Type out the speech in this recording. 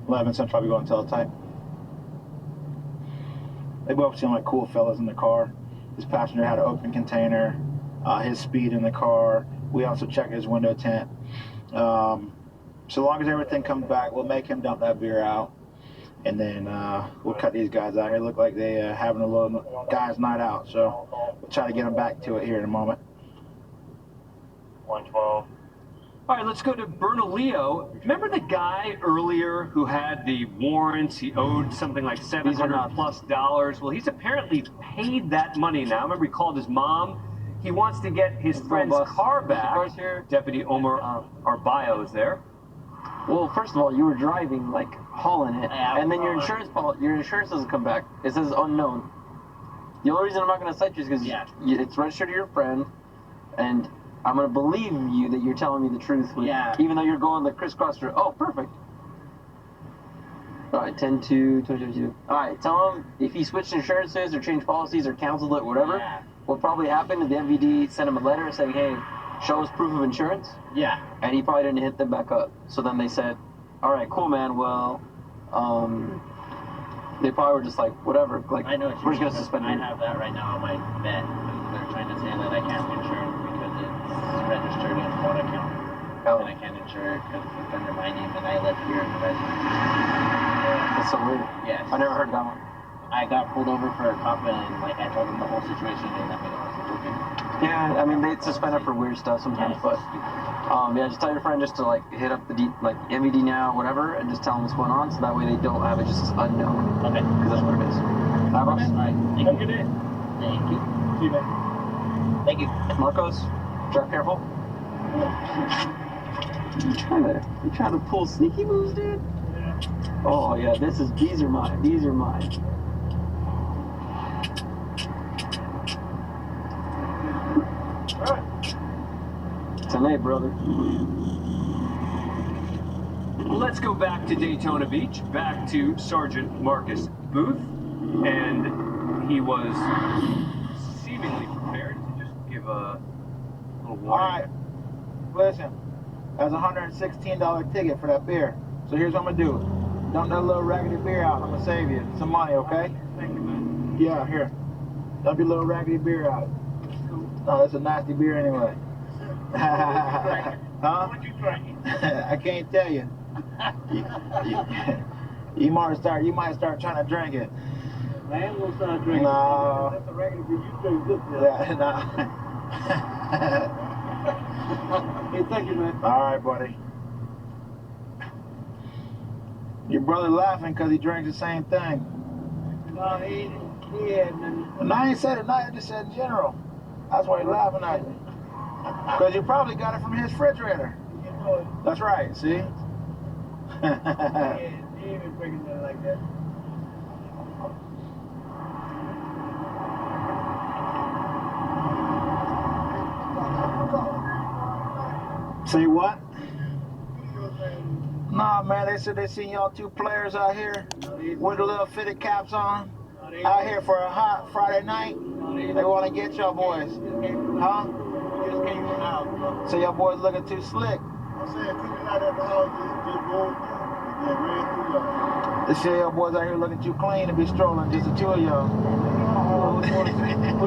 11 cents probably going teletype. They both seem like cool fellas in the car. His passenger had an open container, his speed in the car. We also checked his window tint. So long as everything comes back, we'll make him dump that beer out. And then we'll cut these guys out here. Look like they having a little guys' night out. So we'll try to get them back to it here in a moment. 112. All right, let's go to Bernalillo. Remember the guy earlier who had the warrants? He owed something like $700+. Well, he's apparently paid that money now. Remember, he called his mom. He wants to get his friend's car back. Deputy Omar Arbayo is there. Well, first of all, you were driving, like, hauling it, and then your insurance doesn't come back. It says unknown. The only reason I'm not going to cite you is because it's registered to your friend, and I'm going to believe you that you're telling me the truth, even though you're going the crisscross route. Oh, perfect. All right, 10-2-2022. All right, tell him if he switched insurances or changed policies or canceled it, whatever, what probably happened is the MVD sent him a letter saying, hey, show us proof of insurance. Yeah. And he probably didn't hit them back up. So then they said, all right, cool, man, well, they probably were just like, whatever, like, I know what we're just going to suspend you. I have that right now on my vet. They're trying to say that I can't insure it because it's registered in one account. Oh. And I can't insure it because it's under my name and I live here in the residence. That's so weird. Yes. I never heard that one. I got pulled over for a cop and like I told them the whole situation and that made it working. Yeah, I mean, they suspend it for weird stuff sometimes, but yeah, just tell your friend just to like hit up the MVD now, whatever, and just tell them what's going on, so that way they don't have it just as unknown. Okay. Because that's what it is. Bye, boss. All right. Thank you. Thank you. See you, man. Thank you. Marcos, drive careful. You trying to pull sneaky moves, dude? Oh yeah, these are mine. These are mine. Tonight, brother. Let's go back to Daytona Beach, back to Sergeant Marcus Booth, and he was seemingly prepared to just give a little warning. All right, listen, that's a $116 ticket for that beer. So here's what I'm gonna do. Dump that little raggedy beer out. I'm gonna save you some money, okay? Thank you, man. Yeah, here. Dump your little raggedy beer out. No, that's a nasty beer anyway. Huh? What you drinking? I can't tell you. You might start trying to drink it. I am gonna start drinking. No. That's a regular beer. You drink good. Yeah, no. Hey, thank you, man. All right, buddy. Your brother laughing because he drinks the same thing. No, he had nothing. No, I ain't said it. No, I just said in general. That's why he's laughing at you. Because you probably got it from his refrigerator. You know it. That's right, see? He ain't been drinking nothing like that. Say what? Nah, man, they said they seen y'all two players out here with the little fitted caps on. Out here for a hot Friday night. They want to get y'all boys. Huh? Just came from the house, bro. So y'all boys looking too slick. I'm saying, coming out of the house, just rolled through. They ran through y'all. They say y'all boys out here looking too clean to be strolling, just the two of y'all.